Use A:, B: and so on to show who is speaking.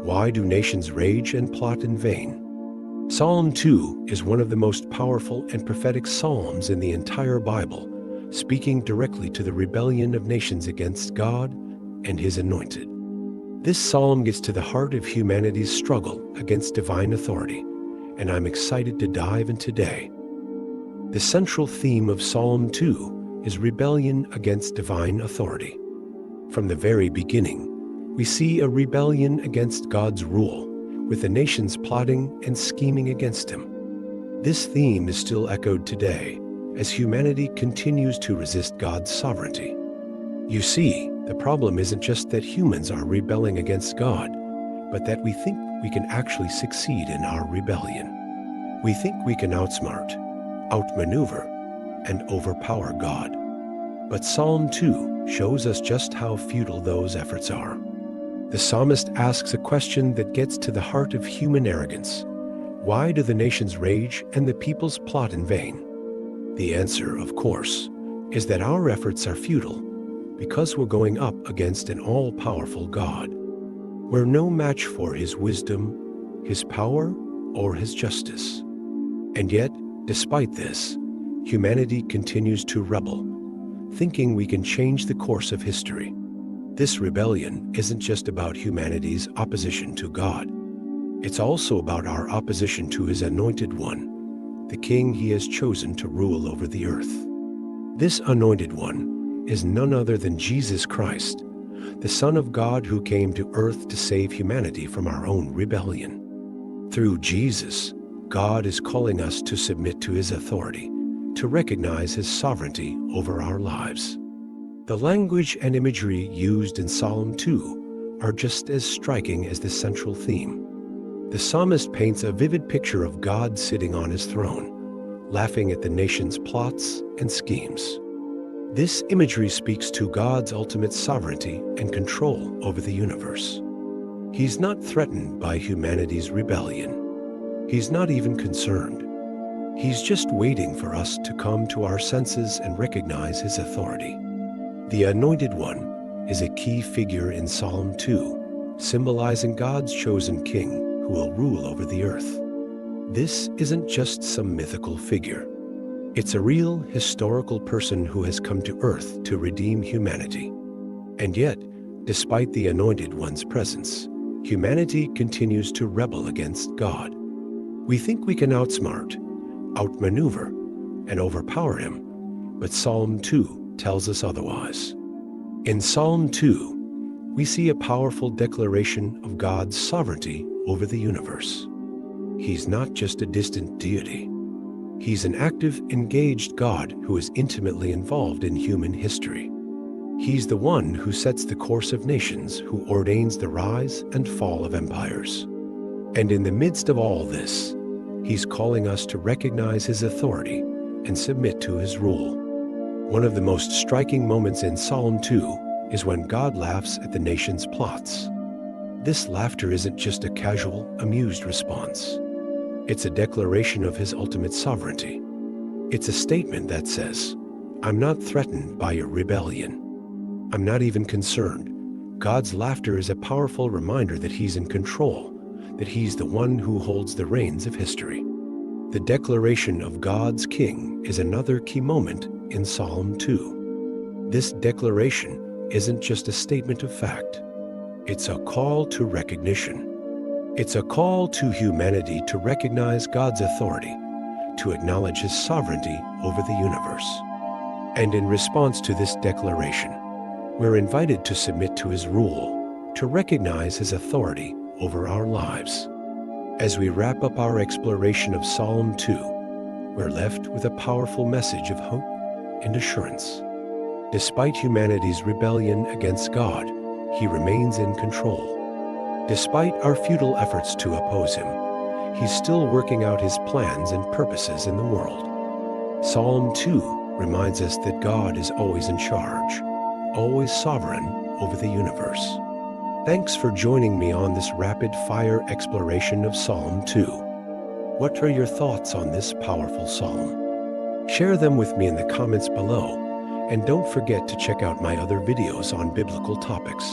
A: Why do nations rage and plot in vain? Psalm 2 is one of the most powerful and prophetic psalms in the entire Bible, speaking directly to the rebellion of nations against God and His anointed. This psalm gets to the heart of humanity's struggle against divine authority, and I'm excited to dive in today. The central theme of Psalm 2 is rebellion against divine authority. From the very beginning, we see a rebellion against God's rule, with the nations plotting and scheming against Him. This theme is still echoed today as humanity continues to resist God's sovereignty. You see, the problem isn't just that humans are rebelling against God, but that we think we can actually succeed in our rebellion. We think we can outsmart, outmaneuver, and overpower God. But Psalm 2 shows us just how futile those efforts are. The psalmist asks a question that gets to the heart of human arrogance. Why do the nations rage and the peoples plot in vain? The answer, of course, is that our efforts are futile because we're going up against an all-powerful God. We're no match for His wisdom, His power, or His justice. And yet, despite this, humanity continues to rebel, thinking we can change the course of history. This rebellion isn't just about humanity's opposition to God. It's also about our opposition to His anointed one, the King He has chosen to rule over the earth. This anointed one is none other than Jesus Christ, the Son of God who came to earth to save humanity from our own rebellion. Through Jesus, God is calling us to submit to His authority, to recognize His sovereignty over our lives. The language and imagery used in Psalm 2 are just as striking as the central theme. The psalmist paints a vivid picture of God sitting on His throne, laughing at the nation's plots and schemes. This imagery speaks to God's ultimate sovereignty and control over the universe. He's not threatened by humanity's rebellion. He's not even concerned. He's just waiting for us to come to our senses and recognize His authority. The Anointed One is a key figure in Psalm 2, symbolizing God's chosen king who will rule over the earth. This isn't just some mythical figure. It's a real, historical person who has come to earth to redeem humanity. And yet, despite the Anointed One's presence, humanity continues to rebel against God. We think we can outsmart, outmaneuver, and overpower Him, but Psalm 2 tells us otherwise. In Psalm 2, we see a powerful declaration of God's sovereignty over the universe. He's not just a distant deity. He's an active, engaged God who is intimately involved in human history. He's the one who sets the course of nations, who ordains the rise and fall of empires. And in the midst of all this, He's calling us to recognize His authority and submit to His rule. One of the most striking moments in Psalm 2 is when God laughs at the nation's plots. This laughter isn't just a casual, amused response. It's a declaration of His ultimate sovereignty. It's a statement that says, "I'm not threatened by your rebellion. I'm not even concerned." God's laughter is a powerful reminder that He's in control, that He's the one who holds the reins of history. The declaration of God's King is another key moment in Psalm 2. This declaration isn't just a statement of fact. It's a call to recognition. It's a call to humanity to recognize God's authority, to acknowledge His sovereignty over the universe. And in response to this declaration, we're invited to submit to His rule, to recognize His authority over our lives. As we wrap up our exploration of Psalm 2, we're left with a powerful message of hope and assurance. Despite humanity's rebellion against God, He remains in control. Despite our futile efforts to oppose Him, He's still working out His plans and purposes in the world. Psalm 2 reminds us that God is always in charge, always sovereign over the universe. Thanks for joining me on this rapid-fire exploration of Psalm 2. What are your thoughts on this powerful psalm? Share them with me in the comments below, and don't forget to check out my other videos on biblical topics.